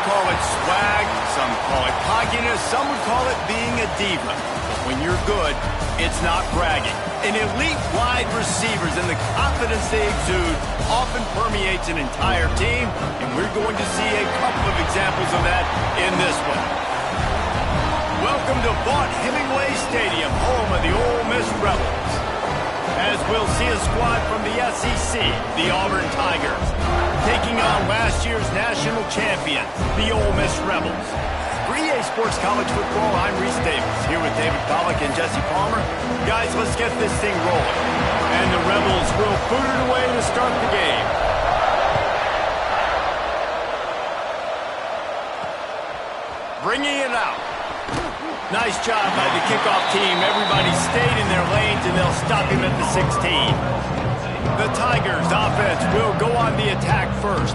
call it swag, some call it cockiness, some would call it being a diva. But when you're good, it's not bragging. An elite wide receivers and the confidence they exude often permeates an entire team, and we're going to see a couple of examples of that in this one. Welcome to Vaught-Hemingway Stadium, home of the Ole Miss Rebels. As we'll see a squad from the SEC, the Auburn Tigers, taking on last year's national champions, the Ole Miss Rebels. For EA Sports College Football, I'm Reese Davis, here with David Pollack and Jesse Palmer. Guys, let's get this thing rolling. And the Rebels will boot it away to start the game. Bringing it out. Nice job by the kickoff team. Everybody stayed in their lanes, and they'll stop him at the 16. The Tigers' offense will go on the attack first.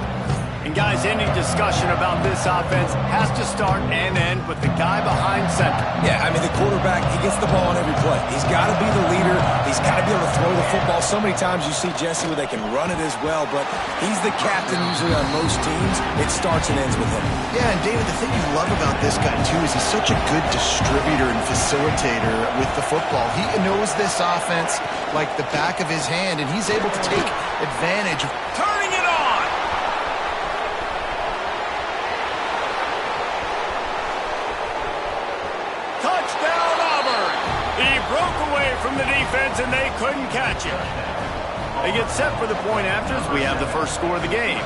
And, guys, any discussion about this offense has to start and end with the guy behind center. Yeah, I mean, the quarterback, he gets the ball on every play. He's got to be the leader. He's got to be able to throw the football. So many times you see Jesse where they can run it as well, but he's the captain usually on most teams. It starts and ends with him. Yeah, and David, the thing you love about this guy, too, is he's such a good distributor and facilitator with the football. He knows this offense like the back of his hand, and he's able to take advantage of turning it on. Touchdown, Auburn. He broke away from the defense, and they couldn't catch him. They get set for the point after as we have the first score of the game.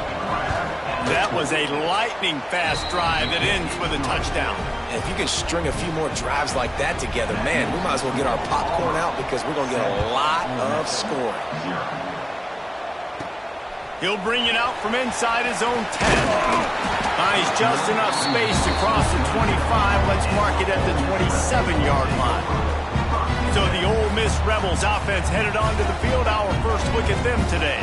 That was a lightning-fast drive that ends with a touchdown. And if you can string a few more drives like that together, man, we might as well get our popcorn out because we're going to get a lot of scoring. He'll bring it out from inside his own 10. Finds just enough space to cross the 25. Let's mark it at the 27-yard line. So the Ole Miss Rebels offense headed onto the field. Our first look at them today.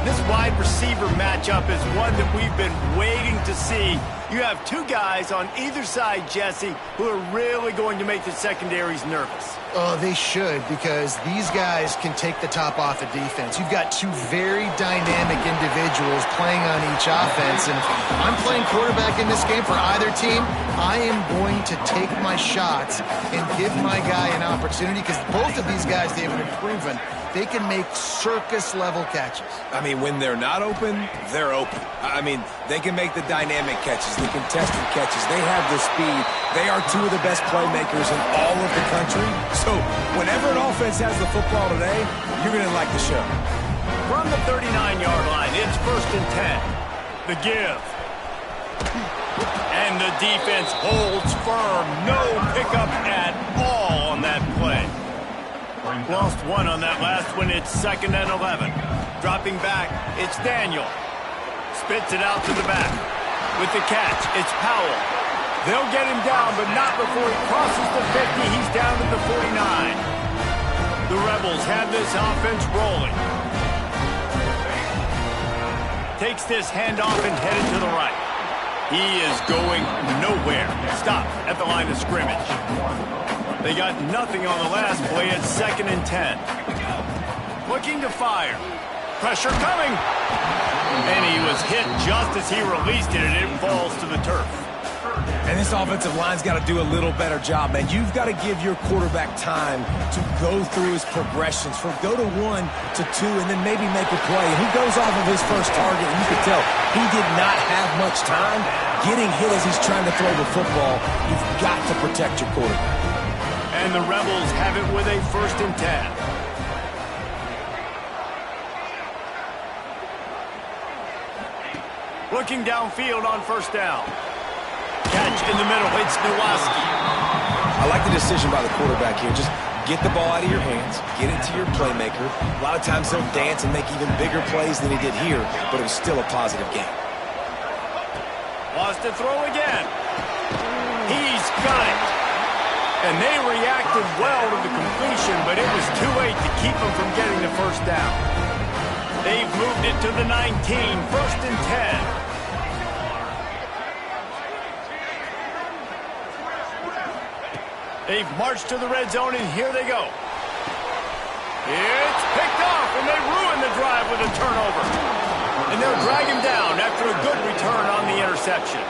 This wide receiver matchup is one that we've been waiting to see. You have two guys on either side, Jesse, who are really going to make the secondaries nervous. Oh, they should, because these guys can take the top off the defense. You've got two very dynamic individuals playing on each offense, and if I'm playing quarterback in this game for either team, I am going to take my shots and give my guy an opportunity, because both of these guys, they have proven they can make circus-level catches. I mean, when they're not open, they're open. I mean, they can make the dynamic catches, the contested catches. They have the speed. They are two of the best playmakers in all of the country. So whenever an offense has the football today, you're going to like the show. From the 39-yard line, it's 1st and 10. The give. And the defense holds firm. No pickup at all on that play. Lost one on that last one. It's 2nd and 11. Dropping back, it's Daniel. Spits it out to the back. With the catch, it's Powell. They'll get him down, but not before he crosses the 50. He's down to the 49. The Rebels have this offense rolling. Takes this handoff and headed to the right. He is going nowhere. Stop at the line of scrimmage. They got nothing on the last play. It's 2nd and 10. Looking to fire. Pressure coming. And he was hit just as he released it, and it falls to the turf. And this offensive line's got to do a little better job, man. You've got to give your quarterback time to go through his progressions, from go to 1 to 2, and then maybe make a play. And he goes off of his first target, and you can tell he did not have much time getting hit as he's trying to throw the football. You've got to protect your quarterback. And the Rebels have it with a 1st and 10. Looking downfield on 1st down. Catch in the middle. It's Nowaski. I like the decision by the quarterback here. Just get the ball out of your hands. Get it to your playmaker. A lot of times he'll dance and make even bigger plays than he did here, but it was still a positive game. Wants to throw again. He's got it. And they reacted well to the completion, but it was too late to keep them from getting the 1st down. They've moved it to the 19, 1st and 10. They've marched to the red zone, and here they go. It's picked off, and they ruin the drive with a turnover. And they'll drag him down after a good return on the interception.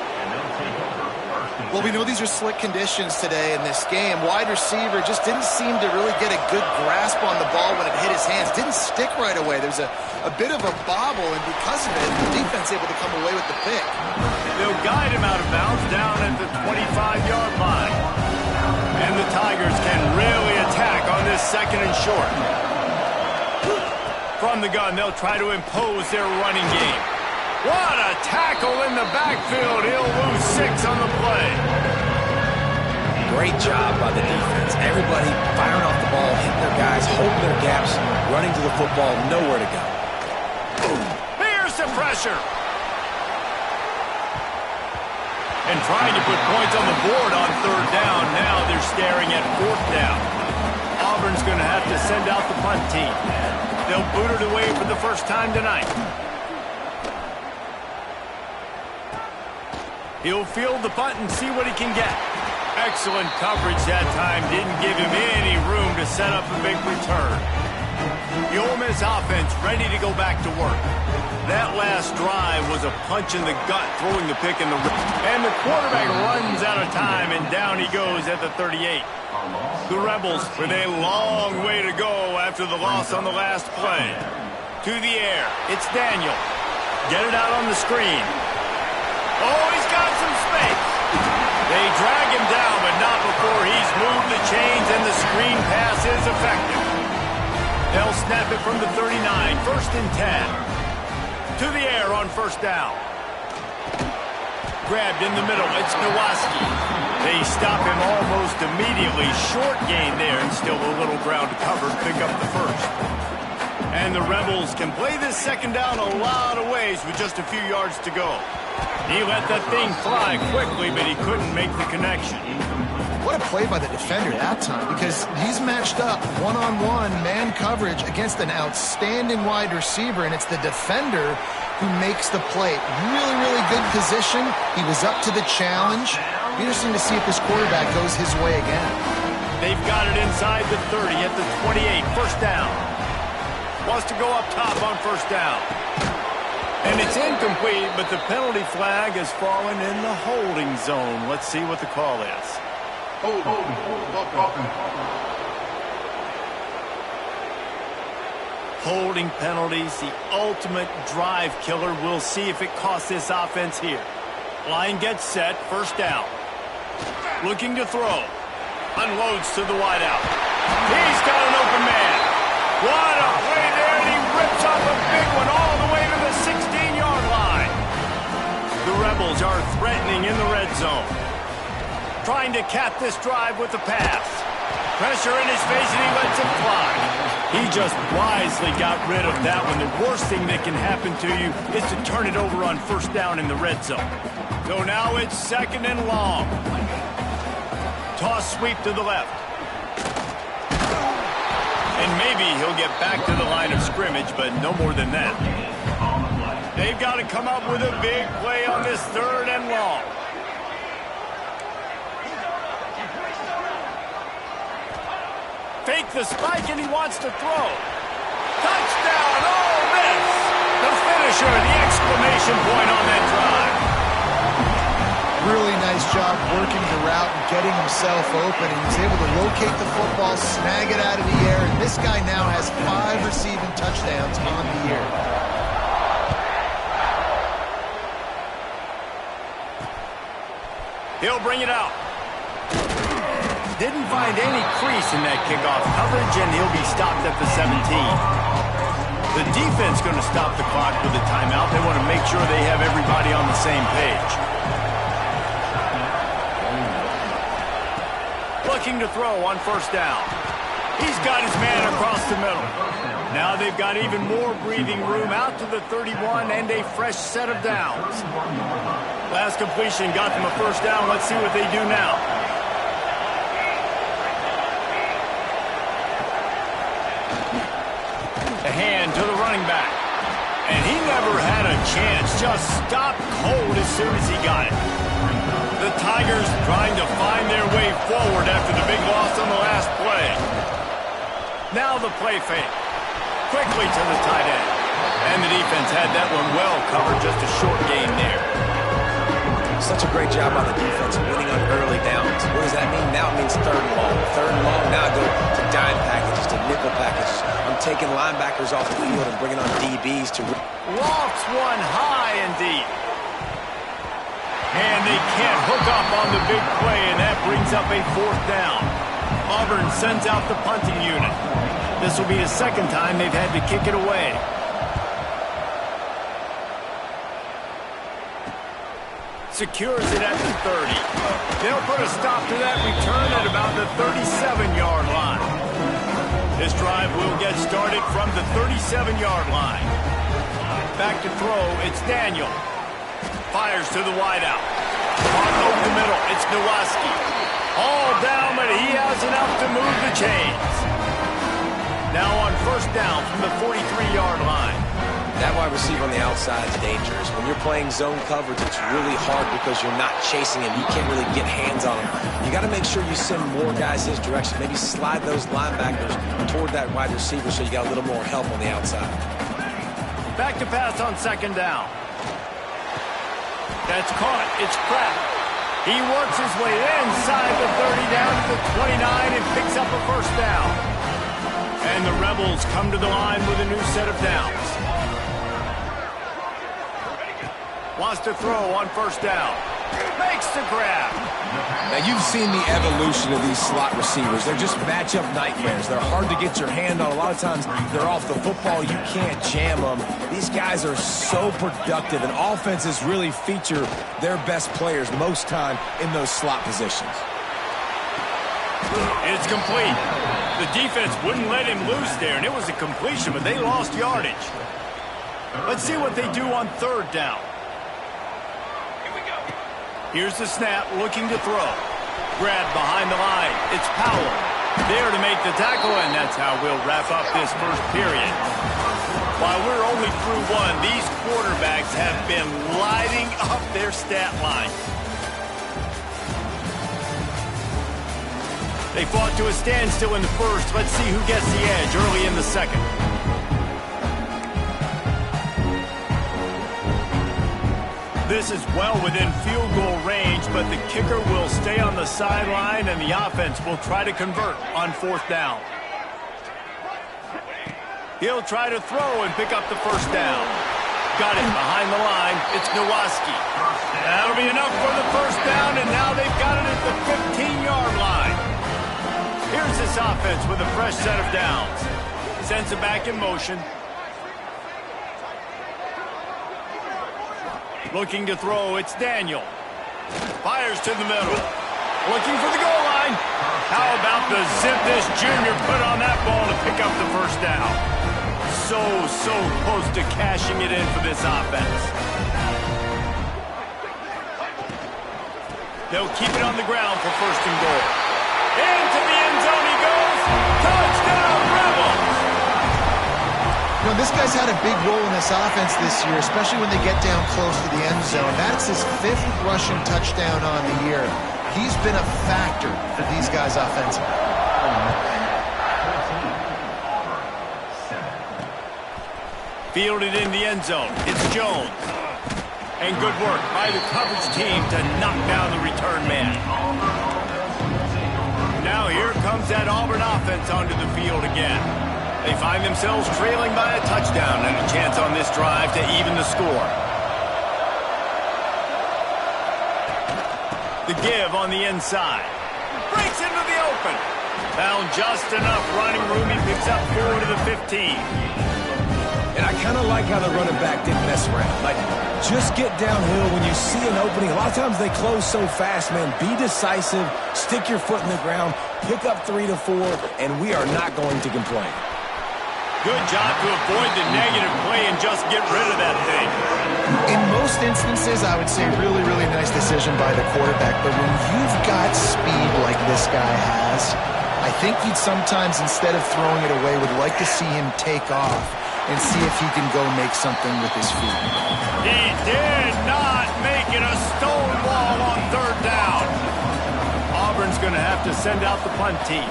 Well, we know these are slick conditions today in this game. Wide receiver just didn't seem to really get a good grasp on the ball when it hit his hands. Didn't stick right away. There's a bit of a bobble, and because of it, the defense able to come away with the pick. They'll guide him out of bounds down at the 25-yard line. And the Tigers can really attack on this second and short. From the gun, they'll try to impose their running game. What a tackle in the backfield. He'll lose 6 on the play. Great job by the defense. Everybody firing off the ball, hitting their guys, holding their gaps, running to the football, nowhere to go. Here's the pressure. And trying to put points on the board on third down. Now they're staring at fourth down. Auburn's going to have to send out the punt team. They'll boot it away for the first time tonight. He'll field the punt and see what he can get. Excellent coverage that time. Didn't give him any room to set up a big return. The Ole Miss offense ready to go back to work. That last drive was a punch in the gut, throwing the pick in the rim. And the quarterback runs out of time, and down he goes at the 38. The Rebels with a long way to go after the loss on the last play. To the air. It's Daniel. Get it out on the screen. Oh, he's got some space. They drag him down, but not before he's moved the chains, and the screen pass is effective. They'll snap it from the 39, first and 10. To the air on first down. Grabbed in the middle, it's Nowaski. They stop him almost immediately. Short gain there, and still a little ground to cover to pick up the first. And the Rebels can play this second down a lot of ways with just a few yards to go. He let that thing fly quickly, but he couldn't make the connection. What a play by the defender that time, because he's matched up one-on-one man coverage against an outstanding wide receiver, and it's the defender who makes the play. Really, really good position. He was up to the challenge. Interesting to see if this quarterback goes his way again. They've got it inside the 30 at the 28, first down. Wants to go up top on first down. And it's incomplete, but the penalty flag has fallen in the holding zone. Let's see what the call is. Holding penalties, the ultimate drive killer. We'll see if it costs this offense here. Line gets set, first down. Looking to throw. Unloads to the wideout. He's got an open man. What a play there, and he rips off a big one all the way to the 16-yard line. The Rebels are threatening in the red zone. Trying to cap this drive with the pass. Pressure in his face, and he lets it fly. He just wisely got rid of that one. The worst thing that can happen to you is to turn it over on first down in the red zone. So now it's second and long. Toss sweep to the left. And maybe he'll get back to the line of scrimmage, but no more than that. They've got to come up with a big play on this third and long. Fake the spike, and he wants to throw. Touchdown, Ole Miss! The finisher, the exclamation point on that drive. Really nice job working the route and getting himself open. He was able to locate the football, snag it out of the air, and this guy now has 5 receiving touchdowns on the year. He'll bring it out. Didn't find any crease in that kickoff coverage, and he'll be stopped at the 17. The defense going to stop the clock with a timeout. They want to make sure they have everybody on the same page. Looking to throw on first down. He's got his man across the middle. Now they've got even more breathing room out to the 31 and a fresh set of downs. Last completion got them a first down. Let's see what they do now. A hand to the running back. And he never had a chance. Just stopped cold as soon as he got it. The Tigers trying to find their way forward after the big loss on the last play. Now the play fake. Quickly to the tight end. And the defense had that one well covered. Just a short gain there. Such a great job by the defense winning on early downs. What does that mean? Now it means third and long. Third and long, now I go to dime packages, to nickel packages. I'm taking linebackers off the field and bringing on DBs to... Lofts one high and deep. And they can't hook up on the big play, and that brings up a fourth down. Auburn sends out the punting unit. This will be the second time they've had to kick it away. Secures it at the 30. They'll put a stop to that return at about the 37-yard line. This drive will get started from the 37-yard line. Back to throw, it's Daniel. Fires to the wideout. On over the middle, it's Nowaski. All down, but he has enough to move the chains. Now on first down from the 43-yard line. That wide receiver on the outside is dangerous. When you're playing zone coverage, it's really hard because you're not chasing him. You can't really get hands on him. You got to make sure you send more guys his direction. Maybe slide those linebackers toward that wide receiver so you got a little more help on the outside. Back to pass on second down. That's caught. It's Pratt. He works his way inside the 30 down to the 29 and picks up a first down. And the Rebels come to the line with a new set of downs. Wants to throw on first down. Makes the grab. Now, you've seen the evolution of these slot receivers. They're just matchup nightmares. They're hard to get your hand on. A lot of times, they're off the football. You can't jam them. These guys are so productive, and offenses really feature their best players most time in those slot positions. It's complete. The defense wouldn't let him loose there, and it was a completion, but they lost yardage. Let's see what they do on third down. Here's the snap, looking to throw. Grab behind the line. It's Powell. There to make the tackle, and that's how we'll wrap up this first period. While we're only through one, these quarterbacks have been lighting up their stat line. They fought to a standstill in the first. Let's see who gets the edge early in the second. This is well within field goal range, but the kicker will stay on the sideline, and the offense will try to convert on fourth down. He'll try to throw and pick up the first down. Got it behind the line. It's Nowaski. That'll be enough for the first down, and now they've got it at the 15-yard line. Here's this offense with a fresh set of downs. Sends it back in motion. Looking to throw, it's Daniel. Fires to the middle. Looking for the goal line. How about the zip this junior put on that ball to pick up the first down? So close to cashing it in for this offense. They'll keep it on the ground for first and goal. Into the end zone he goes. Touchdown, Rebels! You know, this guy's had a big role in this offense this year, especially when they get down close to the end zone. That's his 5th rushing touchdown on the year. He's been a factor for these guys offensively. Fielded in the end zone. It's Jones. And good work by the coverage team to knock down the return man. Now here comes that Auburn offense onto the field again. They find themselves trailing by a touchdown and a chance on this drive to even the score. The give on the inside. Breaks into the open. Found just enough running room. He picks up 4 to the 15. And I kind of like how the running back didn't mess around. Like, just get downhill when you see an opening. A lot of times they close so fast, man. Be decisive. Stick your foot in the ground. Pick up 3 to 4, and we are not going to complain. Good job to avoid the negative play and just get rid of that thing. In most instances, I would say really, really nice decision by the quarterback. But when you've got speed like this guy has, I think you'd sometimes, instead of throwing it away, would like to see him take off and see if he can go make something with his feet. He did not make it a stone wall on third down. Auburn's going to have to send out the punt team.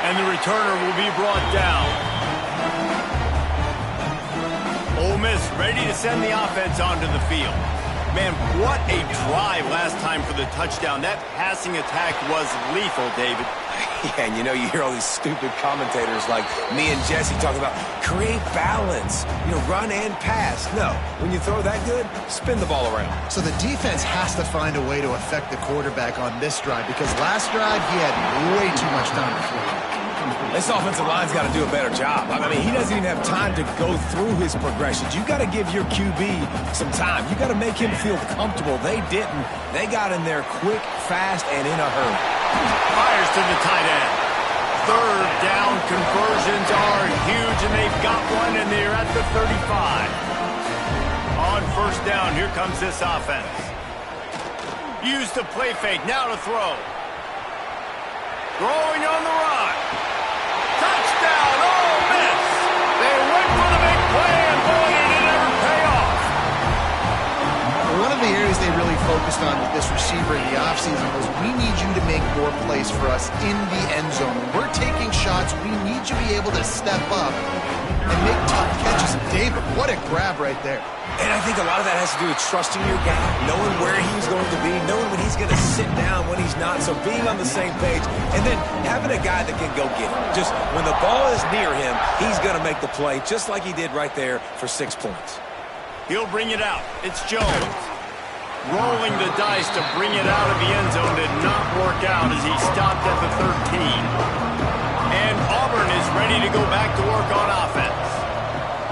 And the returner will be brought down. Ole Miss ready to send the offense onto the field. Man, what a drive last time for the touchdown. That passing attack was lethal, David. Yeah, and you know, you hear all these stupid commentators like me and Jesse talking about create balance, run and pass. No, when you throw that good, spin the ball around. So the defense has to find a way to affect the quarterback on this drive because last drive he had way too much time to throw. This offensive line's got to do a better job. I mean, he doesn't even have time to go through his progressions. You got to give your QB some time. You got to make him feel comfortable. They didn't. They got in there quick, fast, and in a hurry. Fires to the tight end. Third down conversions are huge, and they've got one, and they're at the 35. On first down, here comes this offense. Use the play fake, now to throw. Throwing on the run. Touchdown, Ole Miss! They went for the big play, and boy, did it ever pay off. One of the areas they really focused on with this receiver in the offseason was we need you to make more plays for us in the end zone. When we're taking shots, we need you to be able to step up and make tough catches. David, what a grab right there. And I think a lot of that has to do with trusting your guy, knowing where he's going to be, knowing when he's going to sit down, when he's not. So being on the same page, and then having a guy that can go get it. Just when the ball is near him, he's going to make the play, just like he did right there for 6 points. He'll bring it out. It's Jones. Rolling the dice to bring it out of the end zone did not work out as he stopped at the 13. And Auburn is ready to go back to work on offense.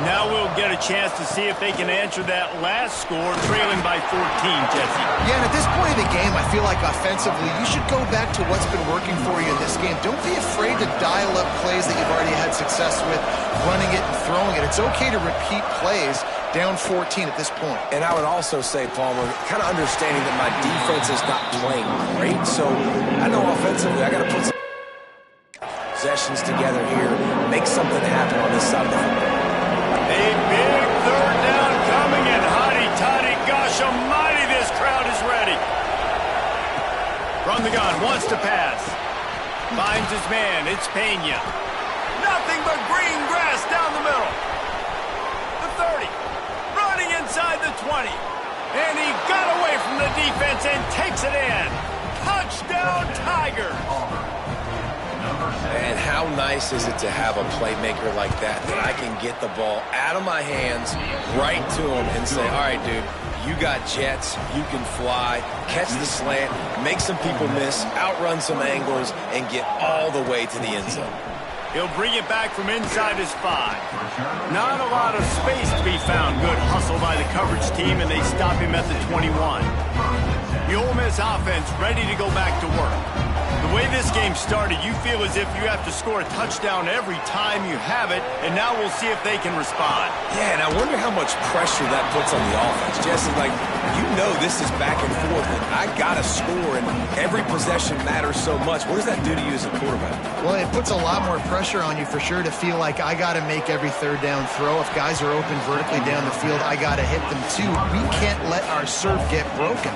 Now we'll get a chance to see if they can answer that last score, trailing by 14, Jesse. Yeah, and at this point of the game, I feel like offensively, you should go back to what's been working for you in this game. Don't be afraid to dial up plays that you've already had success with, running it and throwing it. It's okay to repeat plays down 14 at this point. And I would also say, Palmer, kind of understanding that my defense is not playing great, so I know offensively I got to put some possessions together here, make something happen on this side of the football. A big third down coming, and hotty-toddy, gosh almighty, this crowd is ready. From the gun, wants to pass. Finds his man, it's Pena. Nothing but green grass down the middle. The 30, running inside the 20. And he got away from the defense and takes it in. Touchdown, Tiger. And how nice is it to have a playmaker like that I can get the ball out of my hands right to him and say, all right, dude, you got jets, you can fly, catch the slant, make some people miss, outrun some angles, and get all the way to the end zone. He'll bring it back from inside his 5. Not a lot of space to be found. Good hustle by the coverage team, and they stop him at the 21. The Ole Miss offense ready to go back to work. The way this game started, you feel as if you have to score a touchdown every time you have it, and now we'll see if they can respond. Yeah, and I wonder how much pressure that puts on the offense. Jesse, this is back and forth, and I got to score, and every possession matters so much. What does that do to you as a quarterback? Well, it puts a lot more pressure on you for sure to feel like I got to make every third down throw. If guys are open vertically down the field, I got to hit them too. We can't let our serve get broken.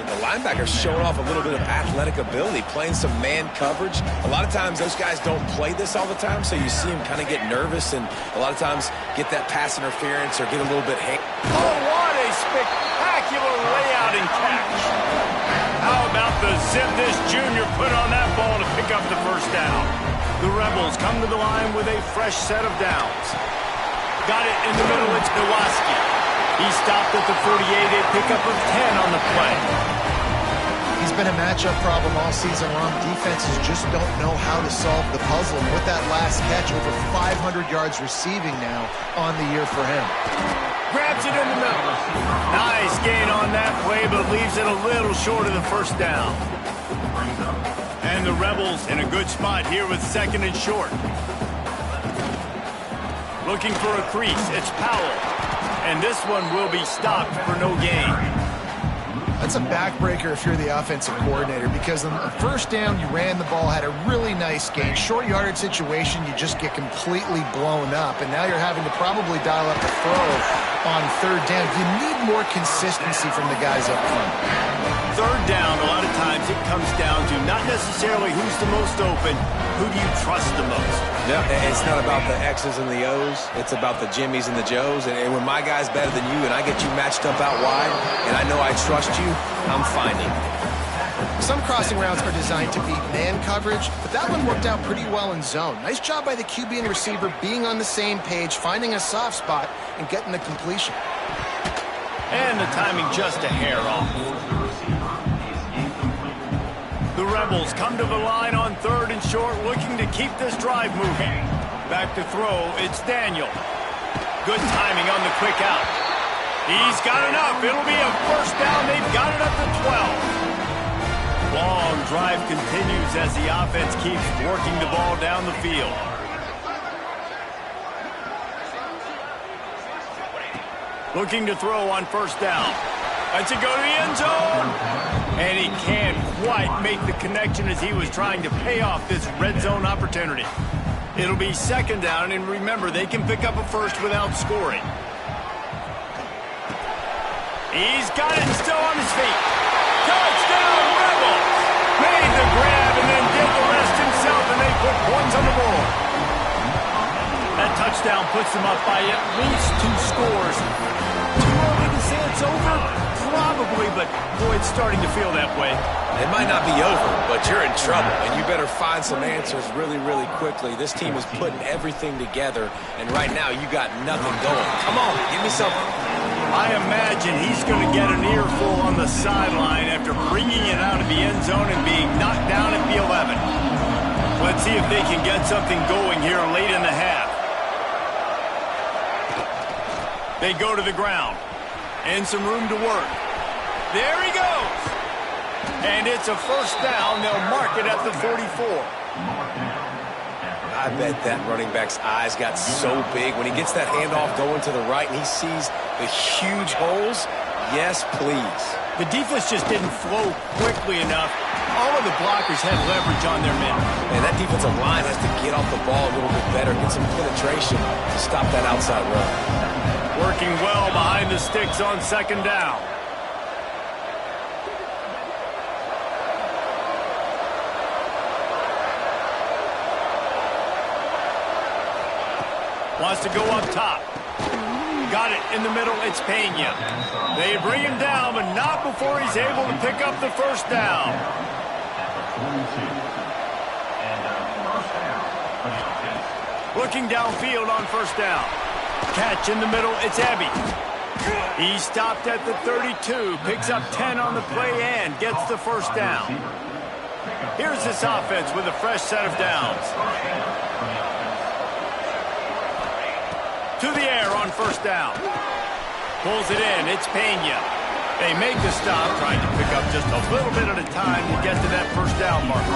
The linebacker's showing off a little bit of athletic ability, playing some man coverage. A lot of times those guys don't play this all the time, so you see them kind of get nervous and a lot of times get that pass interference or get a little bit hang. Oh, what a spectacular layout and catch. How about the zip this junior put on that ball to pick up the first down? The Rebels come to the line with a fresh set of downs. Got it in the middle, it's Nowaski. He stopped at the 48, a pickup of 10 on the play. He's been a matchup problem all season long. Defenses just don't know how to solve the puzzle. And with that last catch, over 500 yards receiving now on the year for him. Grabs it in the middle. Nice gain on that play, but leaves it a little short of the first down. And the Rebels in a good spot here with second and short. Looking for a crease, it's Powell. And this one will be stopped for no gain. That's a backbreaker if you're the offensive coordinator because on the first down, you ran the ball, had a really nice gain. Short yardage situation, you just get completely blown up. And now you're having to probably dial up the throw on third down. You need more consistency from the guys up front. Third down, a lot of times it comes down to not necessarily who's the most open, who do you trust the most? Yeah, it's not about the X's and the O's. It's about the Jimmies and the Joes. And when my guy's better than you and I get you matched up out wide and I know I trust you, I'm finding. Some crossing routes are designed to beat man coverage, but that one worked out pretty well in zone. Nice job by the QB and receiver being on the same page, finding a soft spot, and getting the completion. And the timing just a hair off. The Rebels come to the line on 3rd and short, looking to keep this drive moving. Back to throw, it's Daniel. Good timing on the quick out. He's got enough. It'll be a first down. They've got it up to 12. Long drive continues as the offense keeps working the ball down the field. Looking to throw on first down. Lets it go to the end zone. And he can't quite make the connection as he was trying to pay off this red zone opportunity. It'll be 2nd down, and remember, they can pick up a first without scoring. He's got it still on his feet. Touchdown, Rebels! Made the grab and then did the rest himself, and they put points on the board. That touchdown puts them up by at least 2 scores. Too early to say it's over? Probably, but boy, it's starting to feel that way. It might not be over, but you're in trouble, and you better find some answers really, really quickly. This team is putting everything together, and right now you got nothing going. Come on, give me something. I imagine he's going to get an earful on the sideline after bringing it out of the end zone and being knocked down at the 11. Let's see if they can get something going here late in the half. They go to the ground. And some room to work. There he goes. And it's a first down. They'll mark it at the 44. I bet that running back's eyes got so big when he gets that handoff going to the right and he sees the huge holes. Yes, please. The defense just didn't flow quickly enough. All of the blockers had leverage on their men. And that defensive line has to get off the ball a little bit better, get some penetration to stop that outside run. Working well behind the sticks on 2nd down. Wants to go up top. Got it in the middle. It's Pena. They bring him down, but not before he's able to pick up the first down. Looking downfield on first down. Catch in the middle, it's Abbey. He stopped at the 32, picks up 10 on the play and gets the first down. Here's this offense with a fresh set of downs. To the air on first down. Pulls it in, it's Pena. They make the stop, trying to pick up just a little bit at a time to get to that first down marker.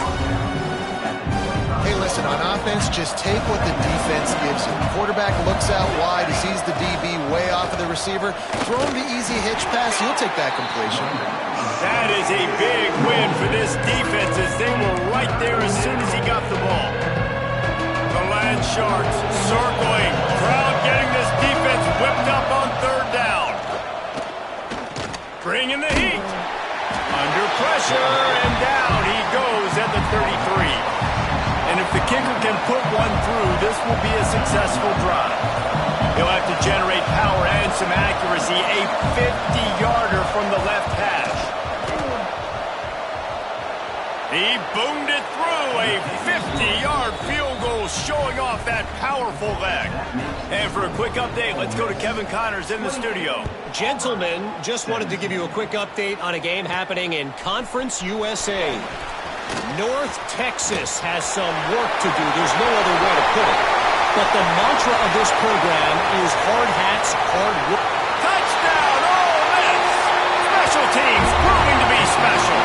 Hey, listen, on offense, just take what the defense gives you. Quarterback looks out wide, he sees the DB way off of the receiver. Throw him the easy hitch pass, he'll take that completion. That is a big win for this defense as they were right there as soon as he got the ball. The Land Sharks circling. Crowd getting this defense whipped up on 3rd down. Bringing the heat. Under pressure, and down he goes at the 33. And if the kicker can put one through, this will be a successful drive. He'll have to generate power and some accuracy. A 50-yarder from the left hash. He boomed it through. A 50-yard field goal showing off that powerful leg. And for a quick update, let's go to Kevin Connors in the studio. Gentlemen, just wanted to give you a quick update on a game happening in Conference USA. North Texas has some work to do. There's no other way to put it. But the mantra of this program is hard hats, hard work. Touchdown, Ole Miss! Special teams proving to be special.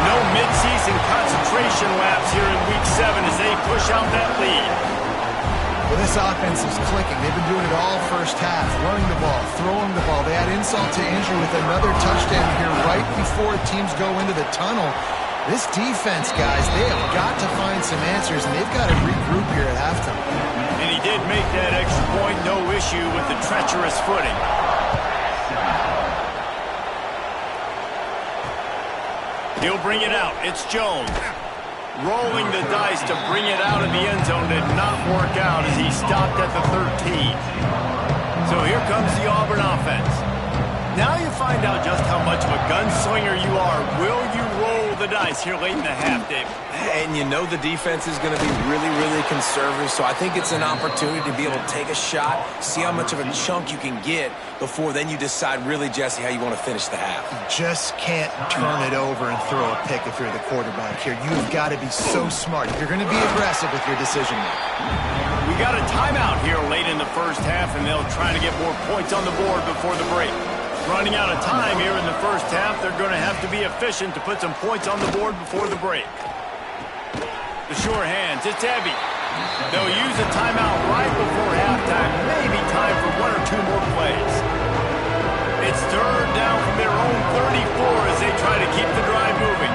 No midseason concentration laps here in Week 7 as they push out that lead. Well, this offense is clicking. They've been doing it all first half, running the ball, throwing the ball. They add insult to injury with another touchdown here right before teams go into the tunnel. This defense, guys, they have got to find some answers, and they've got to regroup here at halftime. And he did make that extra point, no issue with the treacherous footing. He'll bring it out. It's Jones. Rolling the dice to bring it out of the end zone did not work out as he stopped at the 13. So here comes the Auburn offense. Now you find out just how much of a gunslinger you are. Will you roll the dice here late in the half, David? And you know the defense is going to be really, really conservative, so I think it's an opportunity to be able to take a shot, see how much of a chunk you can get before then you decide really, Jesse, how you want to finish the half. You just can't turn it over and throw a pick if you're the quarterback here. You've got to be so smart. You're going to be aggressive with your decision making. We got a timeout here late in the first half, and they'll try to get more points on the board before the break. Running out of time here in the first half, they're going to have to be efficient to put some points on the board before the break. The sure hands, it's heavy. They'll use a timeout right before halftime, maybe time for one or two more plays. It's third down from their own 34 as they try to keep the drive moving.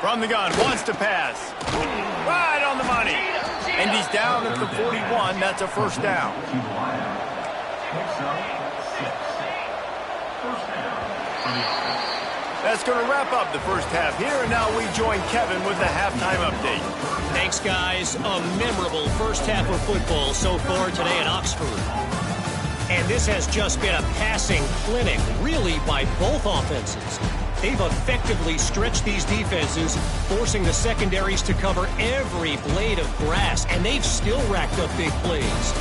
From the gun, wants to pass. Right on the money. And he's down at the 41. That's a first down. That's going to wrap up the first half here, and now we join Kevin with the halftime update. Thanks, guys. A memorable first half of football so far today at Oxford. And this has just been a passing clinic, really, by both offenses. They've effectively stretched these defenses, forcing the secondaries to cover every blade of grass, and they've still racked up big plays.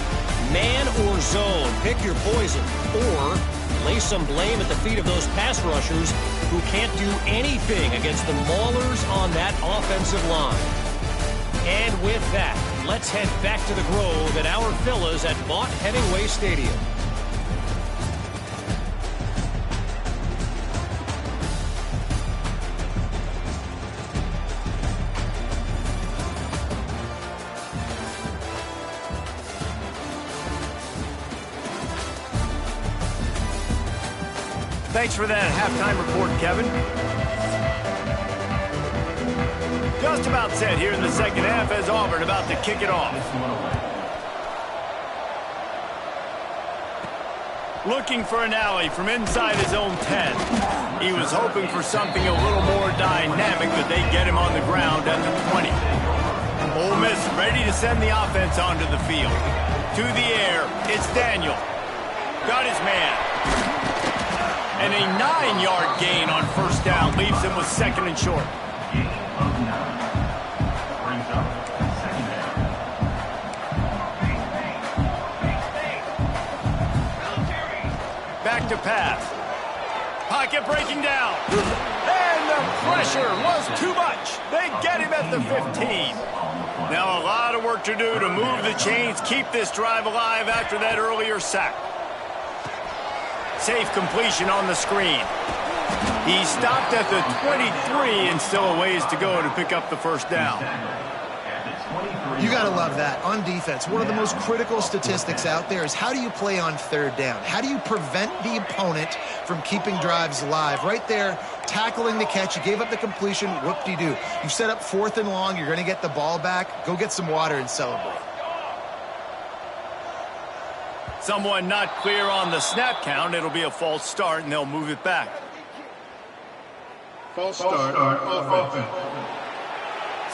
Man or zone, pick your poison, or lay some blame at the feet of those pass rushers who can't do anything against the maulers on that offensive line. And with that, let's head back to the Grove at our Fellas at Vaught Hemingway Stadium. Thanks for that halftime report, Kevin. Just about set here in the second half as Auburn about to kick it off. Looking for an alley from inside his own 10. He was hoping for something a little more dynamic, but they get him on the ground at the 20. Ole Miss ready to send the offense onto the field. To the air, it's Daniel. Got his man. And a 9-yard gain on first down leaves him with second and short. Back to pass. Pocket breaking down. And the pressure was too much. They get him at the 15. Now a lot of work to do to move the chains, keep this drive alive after that earlier sack. Safe completion on the screen. He stopped at the 23 and still a ways to go to pick up the first down. You got to love that. On defense, one of the most critical statistics out there is how do you play on third down? How do you prevent the opponent from keeping drives alive? Right there, tackling the catch. You gave up the completion. Whoop-de-doo. You set up fourth and long. You're going to get the ball back. Go get some water and celebrate. Someone not clear on the snap count. It'll be a false start, and they'll move it back. False start offense.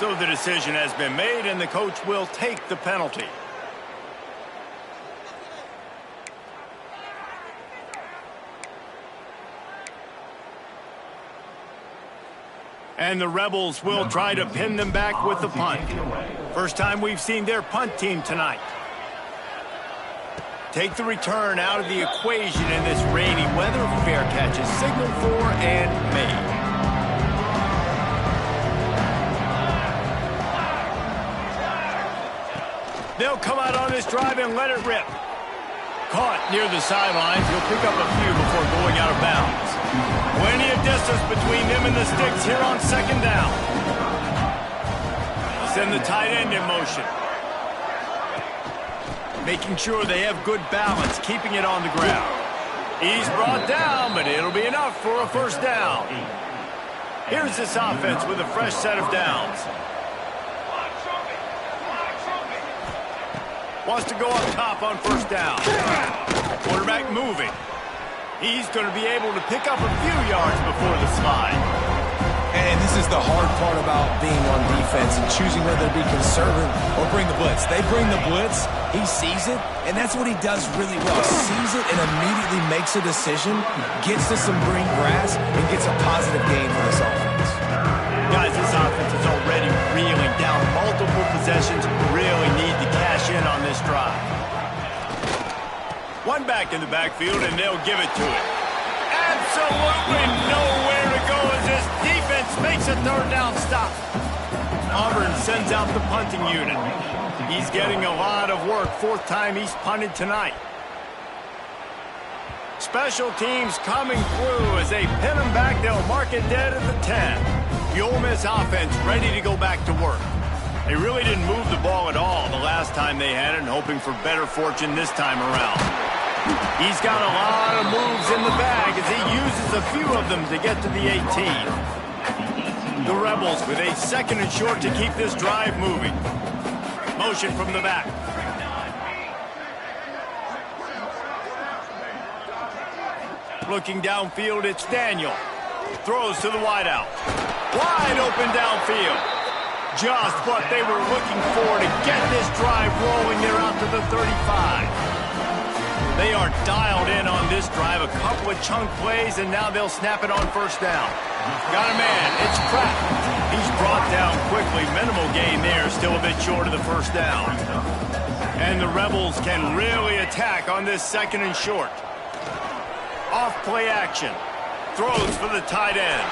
So the decision has been made, and the coach will take the penalty. And the Rebels will try to pin them back with the punt. First time we've seen their punt team tonight. Take the return out of the equation in this rainy weather. Fair catch is signaled for and made. They'll come out on this drive and let it rip. Caught near the sidelines. He'll pick up a few before going out of bounds. Plenty of distance between them and the sticks here on second down. Send the tight end in motion. Making sure they have good balance, keeping it on the ground. He's brought down, but it'll be enough for a first down. Here's this offense with a fresh set of downs. Wants to go up top on first down. Quarterback moving. He's going to be able to pick up a few yards before the slide. And this is the hard part about being on defense and choosing whether to be conservative or bring the blitz. They bring the blitz, he sees it, and that's what he does really well. Sees it and immediately makes a decision, gets to some green grass, and gets a positive gain for this offense. Guys, this offense is already reeling down multiple possessions. Really need to cash in on this drive. One back in the backfield, and they'll give it to it. Absolutely nowhere to go as this defense makes a third down stop. Auburn sends out the punting unit. He's getting a lot of work. Fourth time he's punted tonight. Special teams coming through as they pin him back. They'll mark it dead at the 10. The Ole Miss offense ready to go back to work. They really didn't move the ball at all the last time they had it, and hoping for better fortune this time around. He's got a lot of moves in the bag as he uses a few of them to get to the 18. The Rebels with a second and short to keep this drive moving. Motion from the back. Looking downfield, it's Daniel. Throws to the wideout. Wide open downfield. Just what they were looking for to get this drive rolling. They're out to the 35. They are dialed in on this drive. A couple of chunk plays, and now they'll snap it on first down. Got a man. It's Pratt. He's brought down quickly. Minimal gain there. Still a bit short of the first down. And the Rebels can really attack on this second and short. Off play action. Throws for the tight end.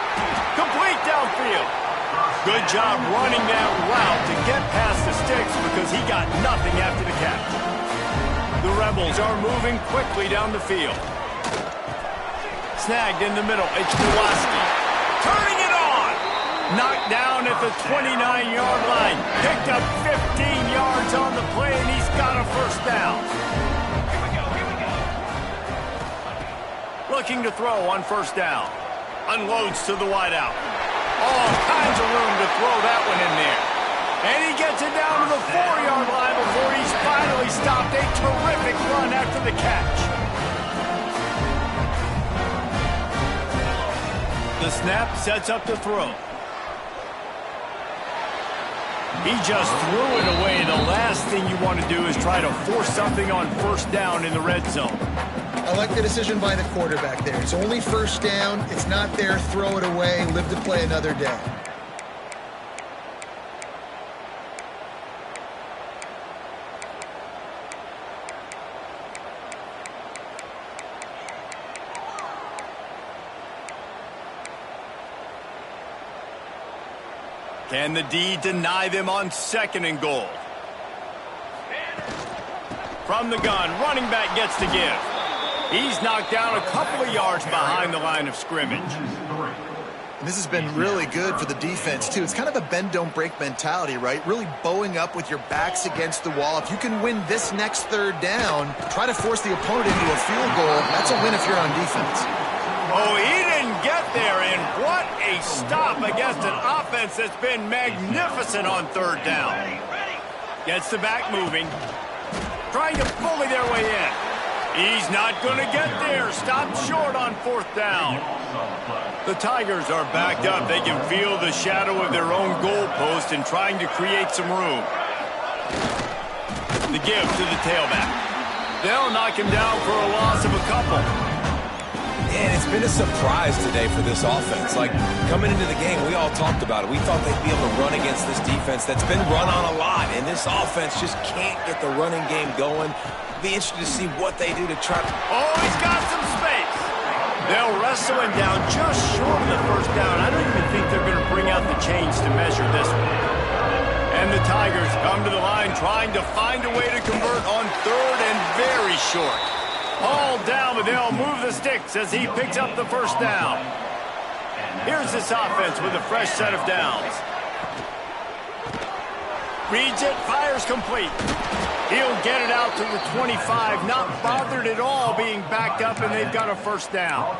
Complete downfield. Good job running that route to get past the sticks because he got nothing after the catch. The Rebels are moving quickly down the field. Snagged in the middle. It's Kowalski. Turning it on. Knocked down at the 29-yard line. Picked up 15 yards on the play, and he's got a first down. Looking to throw on first down. Unloads to the wideout. All kinds of room to throw that one in there. And he gets it down to the 4-yard line before he's finally stopped. A terrific run after the catch. The snap sets up the throw. He just threw it away. The last thing you want to do is try to force something on first down in the red zone. I like the decision by the quarterback there. It's only first down. It's not there. Throw it away. Live to play another day. Can the D deny them on second and goal? From the gun, running back gets to give. He's knocked down a couple of yards behind the line of scrimmage. And this has been really good for the defense, too. It's kind of a bend-don't-break mentality, right? Really bowing up with your backs against the wall. If you can win this next third down, try to force the opponent into a field goal. That's a win if you're on defense. Oh, he didn't get there, and what a stop against an offense that's been magnificent on third down. Gets the back moving. Trying to bully their way in. He's not going to get there. Stopped short on fourth down. The Tigers are backed up. They can feel the shadow of their own goalpost and trying to create some room. The give to the tailback. They'll knock him down for a loss of a couple. And it's been a surprise today for this offense. Like, coming into the game, we all talked about it. We thought they'd be able to run against this defense that's been run on a lot, and this offense just can't get the running game going. Be interested to see what they do to try to... Oh, he's got some space. They'll wrestle him down just short of the first down. I don't even think they're going to bring out the chains to measure this one. And the Tigers come to the line trying to find a way to convert on third and very short. All down, but they'll move the sticks as he picks up the first down. Here's this offense with a fresh set of downs. Reads it, fires complete. He'll get it out to the 25, not bothered at all being backed up, and they've got a first down.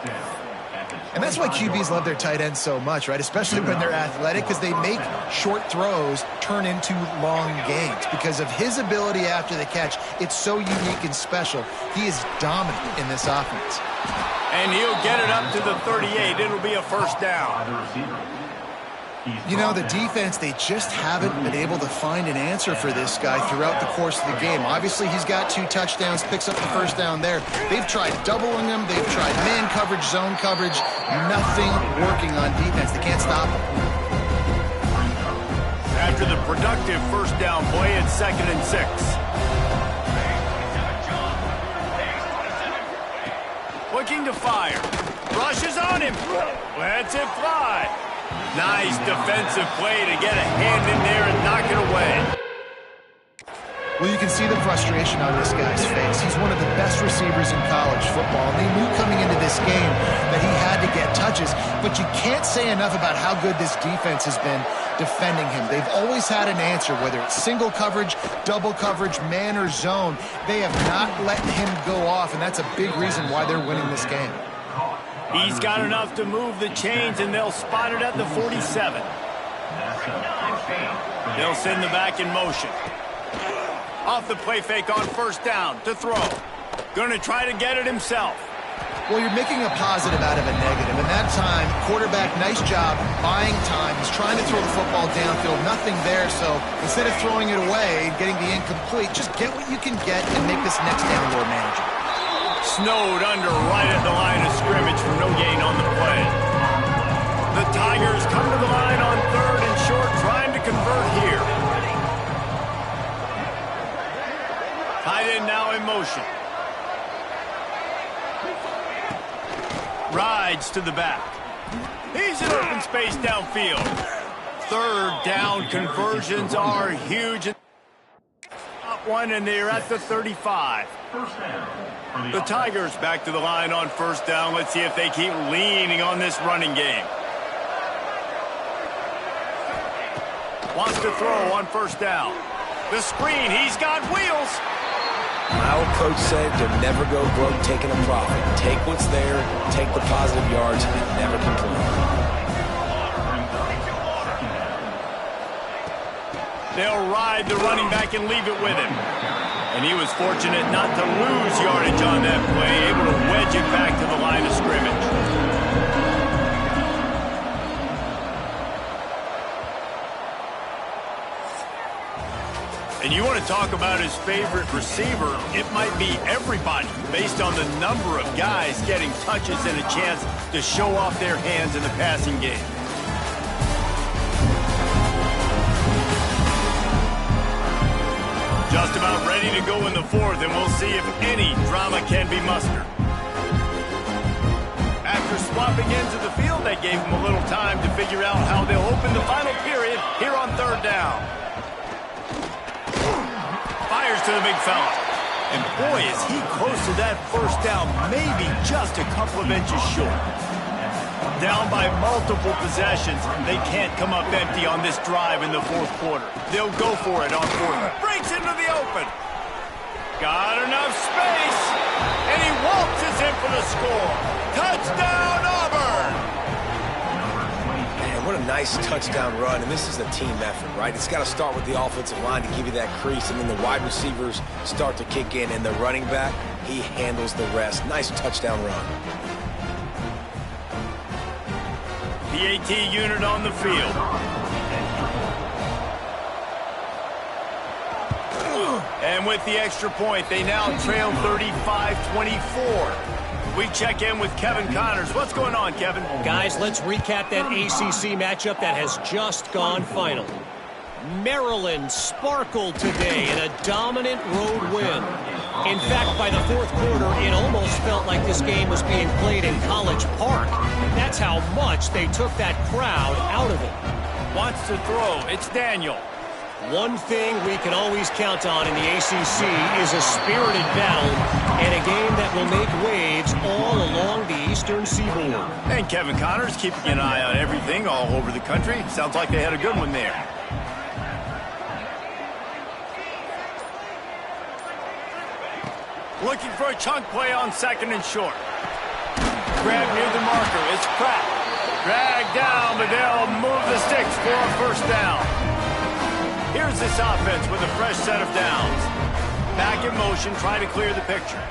And that's why QBs love their tight ends so much, right? Especially when they're athletic, because they make short throws turn into long gains. Because of his ability after the catch, it's so unique and special. He is dominant in this offense. And he'll get it up to the 38. It'll be a first down. You know, the defense, they just haven't been able to find an answer for this guy throughout the course of the game. Obviously, he's got 2 touchdowns, picks up the first down there. They've tried doubling him. They've tried man coverage, zone coverage. Nothing working on defense. They can't stop him. After the productive first down play, it's 2nd and 6. Looking to fire. Rushes on him. Lets it fly. Nice defensive play to get a hand in there and knock it away. Well, you can see the frustration on this guy's face. He's one of the best receivers in college football, and they knew coming into this game that he had to get touches, but you can't say enough about how good this defense has been defending him. They've always had an answer, whether it's single coverage, double coverage, man or zone. They have not let him go off, and that's a big reason why they're winning this game. He's got enough to move the chains, and they'll spot it at the 47. They'll send the back in motion. Off the play fake on first down to throw. Going to try to get it himself. Well, you're making a positive out of a negative. And that time, quarterback, nice job, buying time. He's trying to throw the football downfield. Nothing there, so instead of throwing it away and getting the incomplete, just get what you can get and make this next down more manageable. Snowed under right at the line of scrimmage for no gain on the play. The Tigers come to the line on 3rd and short, trying to convert here. Tight end now in motion. Rides to the back. He's in open space downfield. 3rd down conversions are huge. Up one, and they're at the 35. The Tigers back to the line on first down. Let's see if they keep leaning on this running game. Wants to throw on first down. The screen, he's got wheels. My old coach said to never go broke taking a profit. Take what's there, take the positive yards, and never complain. They'll ride the running back and leave it with him. And he was fortunate not to lose yardage on that play, able to wedge it back to the line of scrimmage. And you want to talk about his favorite receiver, it might be everybody, based on the number of guys getting touches and a chance to show off their hands in the passing game. Just about ready to go in the 4th, and we'll see if any drama can be mustered. After swapping ends of the field, they gave him a little time to figure out how they'll open the final period here on 3rd down. Fires to the big fella. And boy, is he close to that first down, maybe just a couple of inches short. Down by multiple possessions, they can't come up empty on this drive in the 4th quarter. They'll go for it on 4th. Breaks into the open. Got enough space. And he waltzes in for the score. Touchdown, Auburn! Man, what a nice touchdown run. And this is a team effort, right? It's got to start with the offensive line to give you that crease, and then the wide receivers start to kick in, and the running back, he handles the rest. Nice touchdown run. The AT unit on the field. And with the extra point, they now trail 35-24. We check in with Kevin Connors. What's going on, Kevin? Guys, let's recap that ACC matchup that has just gone final. Maryland sparkled today in a dominant road win. In fact, by the 4th quarter, it almost felt like this game was being played in College Park. That's how much they took that crowd out of it. Wants to throw. It's Daniel. One thing we can always count on in the ACC is a spirited battle and a game that will make waves all along the Eastern Seaboard. And Kevin Connors keeping an eye on everything all over the country. Sounds like they had a good one there. Looking for a chunk play on 2nd and short. grab near the marker. It's Pratt. Dragged down, but they'll move the sticks for a first down. Here's this offense with a fresh set of downs. Back in motion, trying to clear the picture.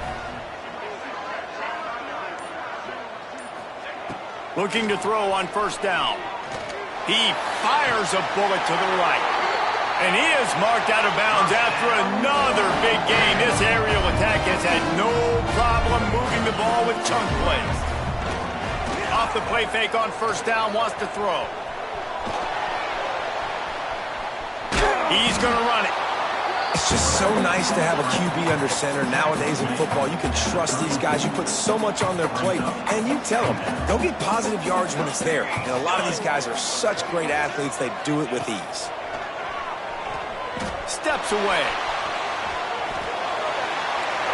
Looking to throw on first down. He fires a bullet to the right. And he is marked out of bounds after another big gain. This aerial attack has had no problem moving the ball with chunk plays. Off the play fake on first down, wants to throw. He's going to run it. It's just so nice to have a QB under center. Nowadays in football, you can trust these guys. You put so much on their plate, and you tell them, go get positive yards when it's there. And a lot of these guys are such great athletes, they do it with ease. Steps away.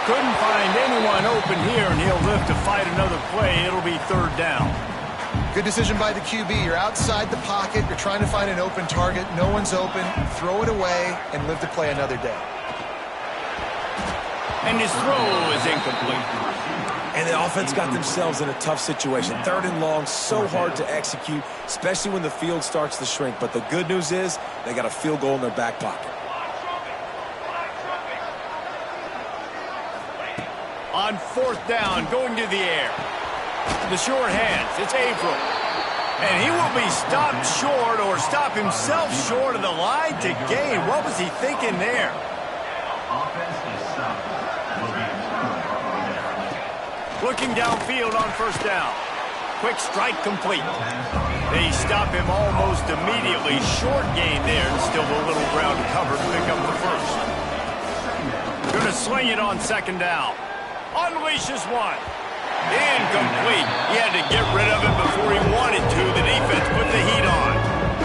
Couldn't find anyone open here, and he'll live to fight another play. It'll be third down. Good decision by the QB. You're outside the pocket. You're trying to find an open target. No one's open. Throw it away and live to play another day. And his throw is incomplete. And the offense got themselves in a tough situation. Third and long, so hard to execute, especially when the field starts to shrink. But the good news is they got a field goal in their back pocket. On fourth down, going to the air. The short hands, it's April. And he will be stopped short or stop himself short of the line to gain. What was he thinking there? Looking downfield on first down. Quick strike complete. They stop him almost immediately. Short gain there and still a little ground to cover to pick up the first. Going to sling it on second down. Unleashes one. Incomplete. He had to get rid of it before he wanted to. The defense put the heat on.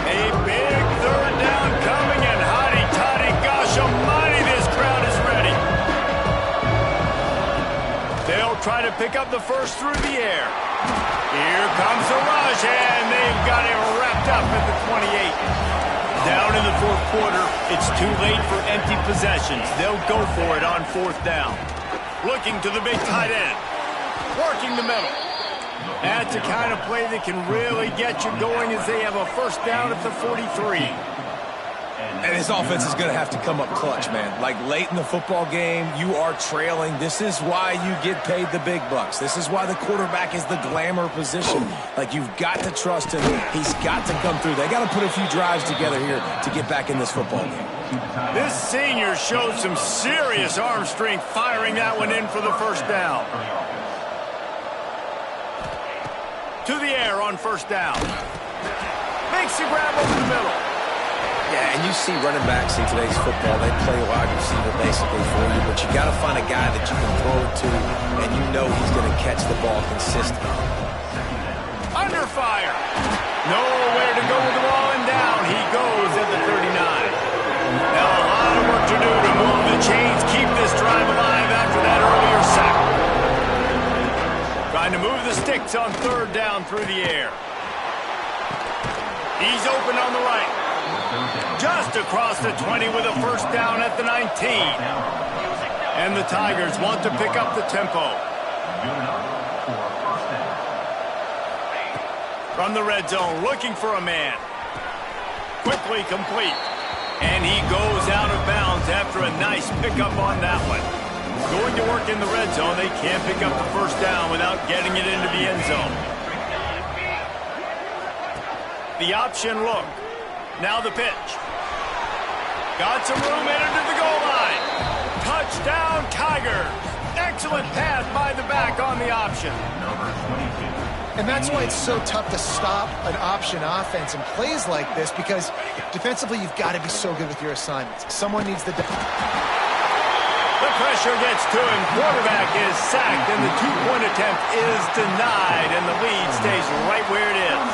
A big third down coming, and hotty-toddy, gosh almighty, this crowd is ready. They'll try to pick up the first through the air. Here comes the rush, and they've got it wrapped up at the 28. Down in the fourth quarter, it's too late for empty possessions. They'll go for it on fourth down. Looking to the big tight end. Working the middle. That's the kind of play that can really get you going as they have a first down at the 43. And his offense is going to have to come up clutch, man. Like late in the football game, you are trailing. This is why you get paid the big bucks. This is why the quarterback is the glamour position. Like, you've got to trust him. He's got to come through. They got to put a few drives together here to get back in this football game. This senior showed some serious arm strength firing that one in for the first down. To the air on first down. Makes the grab over the middle. Yeah, and you see running backs in today's football, they play wide receiver basically for you, but you got to find a guy that you can throw it to, and you know he's going to catch the ball consistently. Under fire. Nowhere to go with the ball, and down he goes at the 39. Now a lot of work to do to move the chains, keep this drive alive after that earlier sack. Trying to move the sticks on third down through the air. He's open on the right. Just across the 20 with a first down at the 19. And the Tigers want to pick up the tempo. From the red zone, looking for a man. Quickly complete. And he goes out of bounds after a nice pickup on that one. Going to work in the red zone. They can't pick up the first down without getting it into the end zone. The option look. Now the pitch. Got some room headed to the goal line. Touchdown, Tigers. Excellent pass by the back on the option. And that's why it's so tough to stop an option offense in plays like this, because defensively you've got to be so good with your assignments. Someone needs the... The pressure gets to him. Quarterback is sacked, and the two-point attempt is denied, and the lead stays right where it is.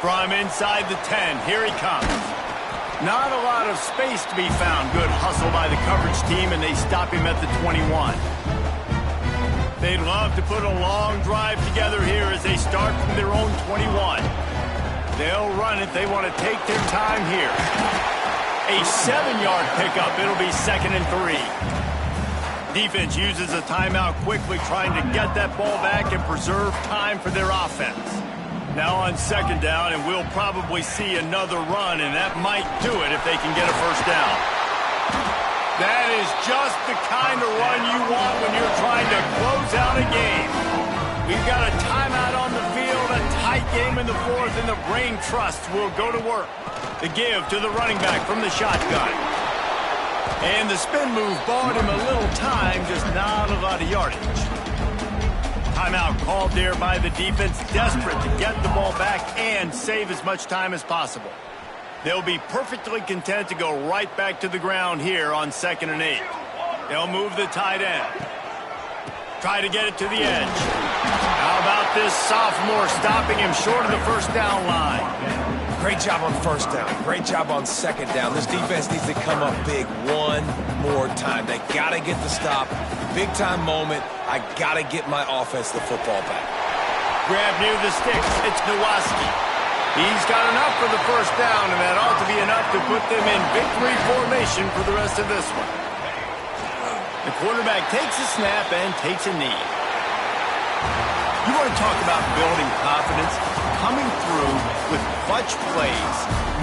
From inside the 10, here he comes. Not a lot of space to be found. Good hustle by the coverage team, and they stop him at the 21. They'd love to put a long drive together here as they start from their own 21. They'll run it. They want to take their time here. A 7-yard pickup. It'll be 2nd and 3. Defense uses a timeout quickly, trying to get that ball back and preserve time for their offense. Now on second down, and we'll probably see another run, and that might do it if they can get a first down. That is just the kind of run you want when you're trying to close out a game. We've got a timeout on the field, a tight game in the fourth, and the brain trust will go to work. The give to the running back from the shotgun. And the spin move bought him a little time, just not a lot of yardage. Timeout called there by the defense, desperate to get the ball back and save as much time as possible. They'll be perfectly content to go right back to the ground here on 2nd and 8. They'll move the tight end. Try to get it to the edge. How about this sophomore stopping him short of the first down line? Great job on first down. Great job on second down. This defense needs to come up big one more time. They got to get the stop. Big-time moment. I got to get my offense the football back. Grab near the sticks. It's Nowaski. He's got enough for the first down, and that ought to be enough to put them in victory formation for the rest of this one. The quarterback takes a snap and takes a knee. You want to talk about building confidence? Coming through with clutch plays,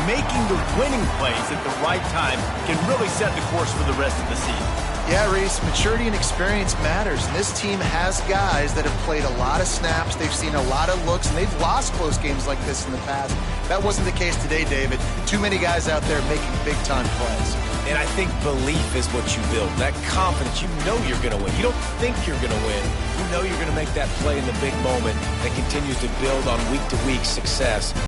making the winning plays at the right time can really set the course for the rest of the season. Yeah, Reese, maturity and experience matters. And this team has guys that have played a lot of snaps. They've seen a lot of looks, and they've lost close games like this in the past. That wasn't the case today, David. Too many guys out there making big-time plays. And I think belief is what you build. That confidence, you know you're going to win. You don't think you're going to win. You know you're going to make that play in the big moment that continues to build on week-to-week success.